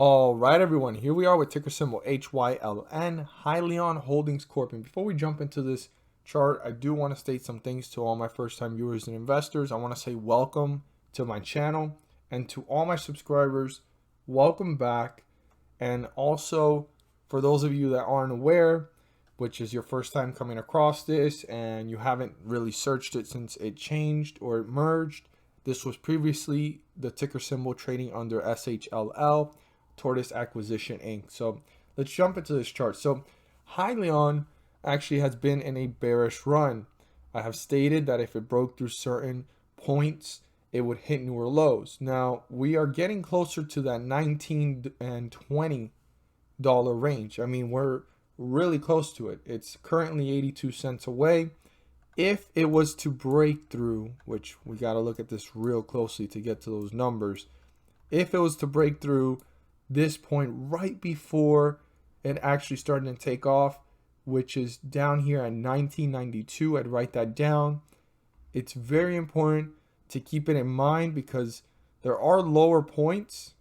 All right, everyone, here we are with ticker symbol HYLN, Hyliion Holdings Corp. And before we jump into this chart, I do want to state some things to all my first-time viewers and investors. I want to say welcome to my channel, and to all my subscribers, welcome back. And also, for those of you that aren't aware, which is your first time coming across this and you haven't really searched it since it changed or it merged, this was previously the ticker symbol trading under SHLL, Tortoise Acquisition Inc. So let's jump into this chart. So Hyliion actually has been in a bearish run. I have stated that if it broke through certain points, it would hit newer lows. Now we are getting closer to that $19 and $20 range. I mean, we're really close to it. It's currently 82 cents away. If it was to break through, which we got to look at this real closely to get to those numbers, if it was to break through this point right before it actually started to take off, which is down here at 1992, I'd write that down. It's very important to keep it in mind because there are lower points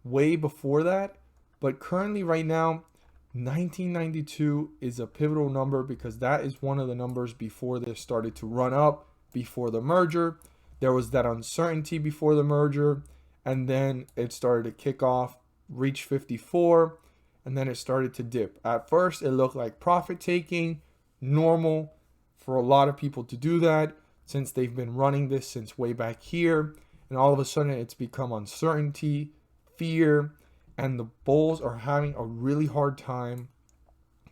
way before that, but currently right now 1992 is a pivotal number because that is one of the numbers before this started to run up. Before the merger, there was that uncertainty before the merger, and then it started to kick off, reach 54, and then it started to dip. At first it looked like profit taking, normal for a lot of people to do that since they've been running this since way back here, and all of a sudden it's become uncertainty, fear, and the bulls are having a really hard time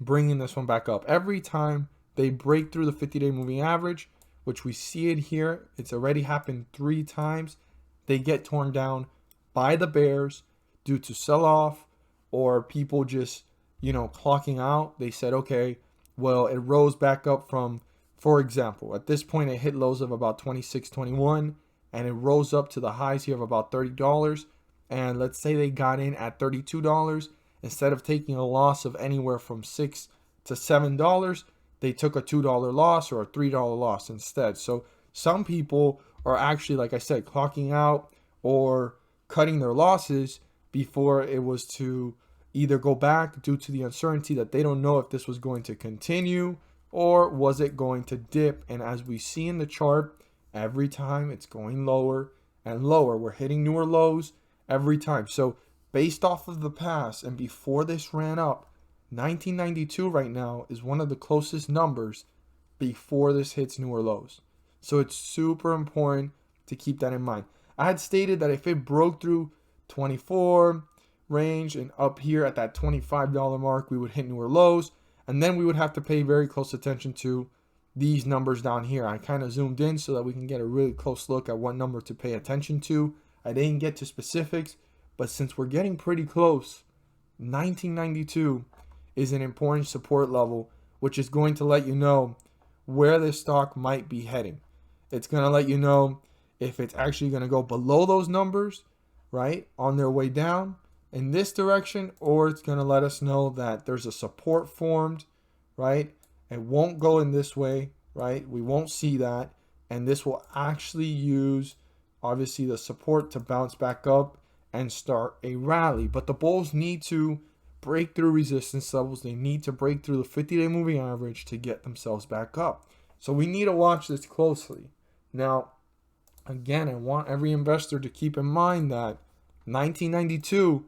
bringing this one back up. Every time they break through the 50-day moving average, which we see it here, it's already happened 3 times, they get torn down by the bears due to sell-off or people just, clocking out. They said, okay, well, it rose back up from, for example, at this point it hit lows of about 26, 21, and it rose up to the highs here of about $30. And let's say they got in at $32, instead of taking a loss of anywhere from $6 to $7, they took a $2 loss or a $3 loss instead. So some people are actually, like I said, clocking out or cutting their losses before it was to either go back due to the uncertainty that they don't know if this was going to continue or was it going to dip. And as we see in the chart, every time it's going lower and lower. We're hitting newer lows every time. So based off of the past and before this ran up, 1992 right now is one of the closest numbers before this hits newer lows. So it's super important to keep that in mind. I had stated that if it broke through 24 range and up here at that $25 mark, we would hit newer lows, and then we would have to pay very close attention to these numbers down here. I kind of zoomed in so that we can get a really close look at what number to pay attention to. I didn't get to specifics, but since we're getting pretty close, 1992 is an important support level, which is going to let you know where this stock might be heading. It's going to let you know if it's actually going to go below those numbers, right, on their way down in this direction, or it's going to let us know that there's a support formed, right? It won't go in this way, right? We won't see that, and this will actually use obviously the support to bounce back up and start a rally. But the bulls need to break through resistance levels. They need to break through the 50-day moving average to get themselves back up. So we need to watch this closely. Now, again, I want every investor to keep in mind that 1992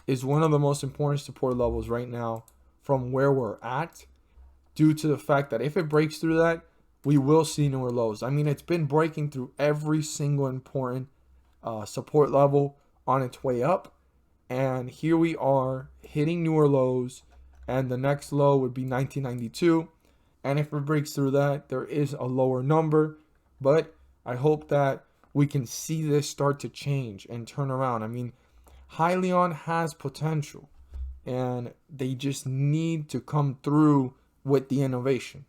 is one of the most important support levels right now from where we're at, due to the fact that if it breaks through that, we will see newer lows. I mean, it's been breaking through every single important support level on its way up. And here we are hitting newer lows. And the next low would be 1992. And if it breaks through that, there is a lower number. But I hope that we can see this start to change and turn around. I mean, Hyliion has potential. And they just need to come through with the innovation,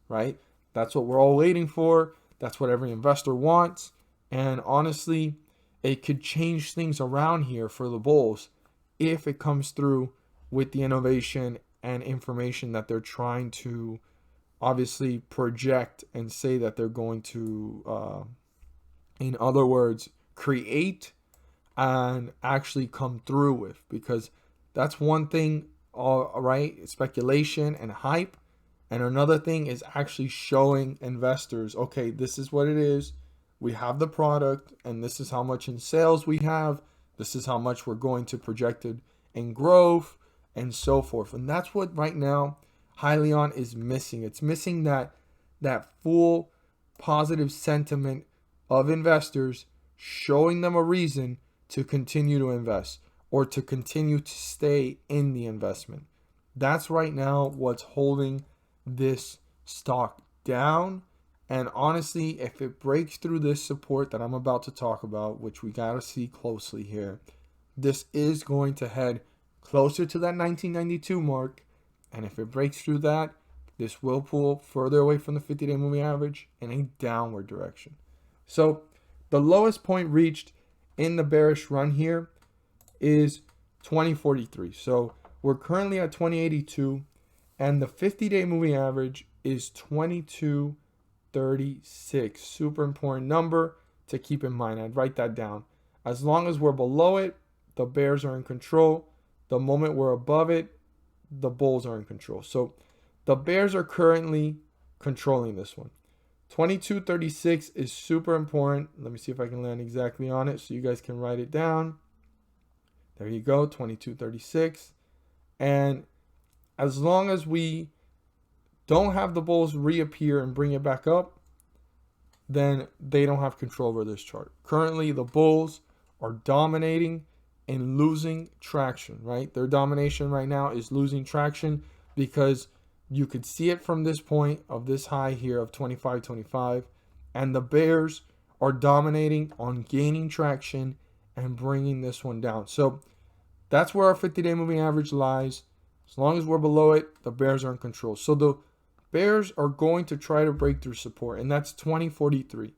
right? That's what we're all waiting for. That's what every investor wants. And honestly, it could change things around here for the bulls if it comes through with the innovation and information that they're trying to obviously project and say that they're going to, in other words, create and actually come through with, because that's one thing, all right, speculation and hype. And another thing is actually showing investors, okay, this is what it is. We have the product, and this is how much in sales we have. This is how much we're going to projected in growth, and so forth. And that's what right now Hyliion is missing. It's missing that full positive sentiment of investors, showing them a reason to continue to invest or to continue to stay in the investment. That's right now what's holding this stock down. And honestly, if it breaks through this support that I'm about to talk about, which we got to see closely here, this is going to head closer to that 1992 mark. And if it breaks through that, this will pull further away from the 50-day moving average in a downward direction. So the lowest point reached in the bearish run here is 2043. So we're currently at 2082, and the 50-day moving average is 2236. Super important number to keep in mind. I'd write that down. As long as we're below it, the bears are in control. The moment we're above it, the bulls are in control. So the bears are currently controlling this one. 2236 is super important. Let me see if I can land exactly on it so you guys can write it down. There you go, 2236. And as long as we don't have the bulls reappear and bring it back up, then they don't have control over this chart. Currently, the bulls are dominating and losing traction, right? Their domination right now is losing traction because you could see it from this point of this high here of 25.25, and the bears are dominating on gaining traction and bringing this one down. So that's where our 50-day moving average lies. As long as we're below it, the bears are in control. So the bears are going to try to break through support, and that's 2043.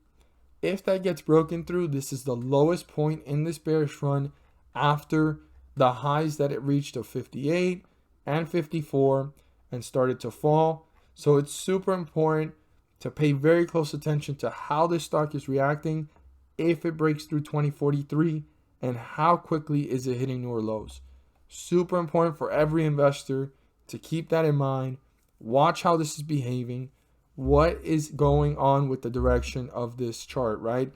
If that gets broken through, this is the lowest point in this bearish run after the highs that it reached of 58 and 54 and started to fall. So it's super important to pay very close attention to how this stock is reacting if it breaks through 2043, and how quickly is it hitting newer lows. Super important for every investor to keep that in mind. Watch how this is behaving. What is going on with the direction of this chart, right?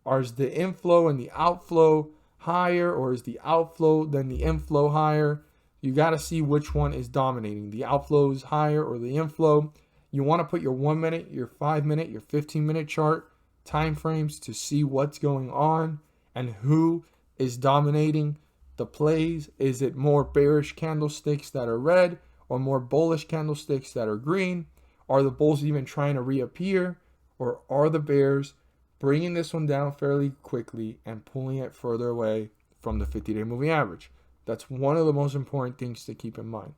Is the inflow and the outflow higher, or is the outflow than the inflow higher? You got to see which one is dominating. The outflow is higher or the inflow. You want to put your 1 minute, your 5 minute, your 15-minute chart time frames to see what's going on and who is dominating the plays. Is it more bearish candlesticks that are red or more bullish candlesticks that are green? Are the bulls even trying to reappear, or are the bears bringing this one down fairly quickly and pulling it further away from the 50-day moving average? That's one of the most important things to keep in mind.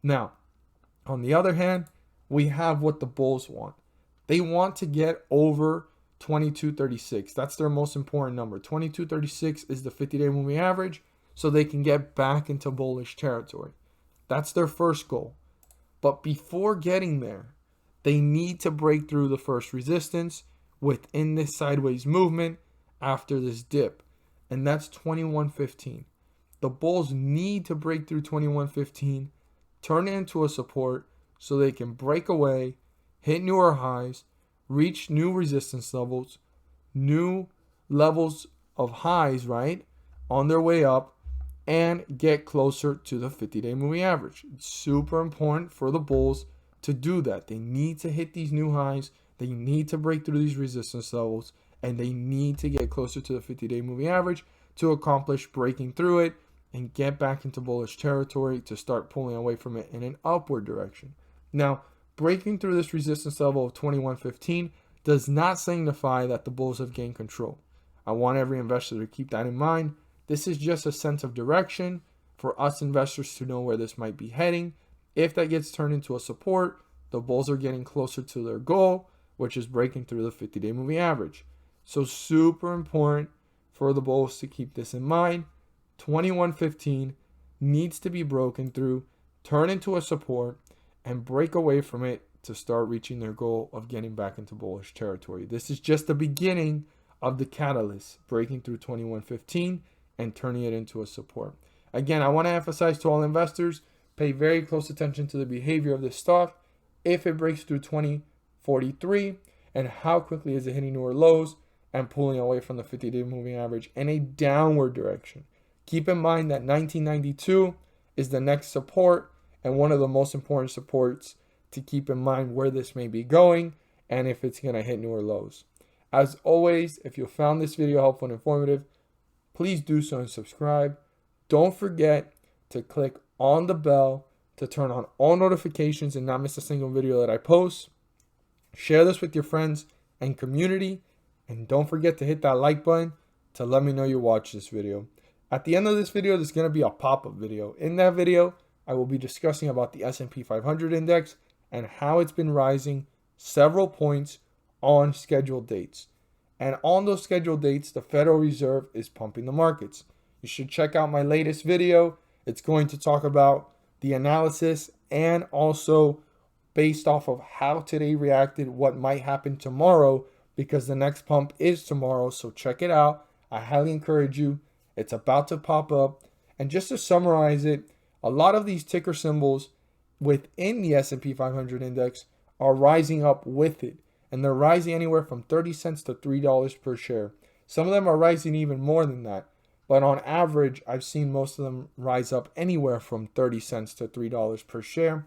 Now, on the other hand, we have what the bulls want. They want to get over 2236. That's their most important number. 2236 is the 50-day moving average, so they can get back into bullish territory. That's their first goal. But before getting there, they need to break through the first resistance within this sideways movement after this dip, and that's 2115. The bulls need to break through 2115, turn it into a support so they can break away, hit newer highs, reach new resistance levels, new levels of highs, right, on their way up, and get closer to the 50-day moving average. It's super important for the bulls to do that. They need to hit these new highs, they need to break through these resistance levels, and they need to get closer to the 50-day moving average to accomplish breaking through it and get back into bullish territory to start pulling away from it in an upward direction. Now, breaking through this resistance level of 2115 does not signify that the bulls have gained control. I want every investor to keep that in mind. This is just a sense of direction for us investors to know where this might be heading. If that gets turned into a support, the bulls are getting closer to their goal, which is breaking through the 50-day moving average. So super important for the bulls to keep this in mind. 2115 needs to be broken through, turn into a support, and break away from it to start reaching their goal of getting back into bullish territory. This is just the beginning of the catalyst, breaking through 2115, and turning it into a support. Again, I want to emphasize to all investors, pay very close attention to the behavior of this stock. If it breaks through 2043, and how quickly is it hitting newer lows and pulling away from the 50-day moving average in a downward direction. Keep in mind that 1992 is the next support and one of the most important supports to keep in mind where this may be going and if it's going to hit newer lows. As always, if you found this video helpful and informative, please do so and subscribe. Don't forget to click on the bell to turn on all notifications and not miss a single video that I post. Share this with your friends and community. And don't forget to hit that like button to let me know you watched this video. At the end of this video, there's going to be a pop-up video. In that video, I will be discussing about the S&P 500 index and how it's been rising several points on scheduled dates. And on those scheduled dates, the Federal Reserve is pumping the markets. You should check out my latest video. It's going to talk about the analysis and also based off of how today reacted, what might happen tomorrow, because the next pump is tomorrow. So check it out. I highly encourage you. It's about to pop up. And just to summarize it, a lot of these ticker symbols within the S&P 500 index are rising up with it. And they're rising anywhere from 30 cents to $3 per share. Some of them are rising even more than that. But on average, I've seen most of them rise up anywhere from 30 cents to $3 per share.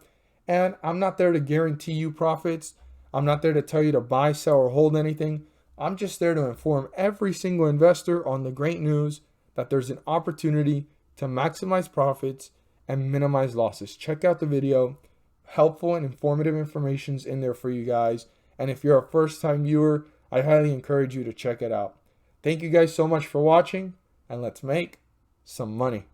And I'm not there to guarantee you profits. I'm not there to tell you to buy, sell, or hold anything. I'm just there to inform every single investor on the great news that there's an opportunity to maximize profits and minimize losses. Check out the video. Helpful and informative information's in there for you guys. And if you're a first-time viewer, I highly encourage you to check it out. Thank you guys so much for watching, and let's make some money.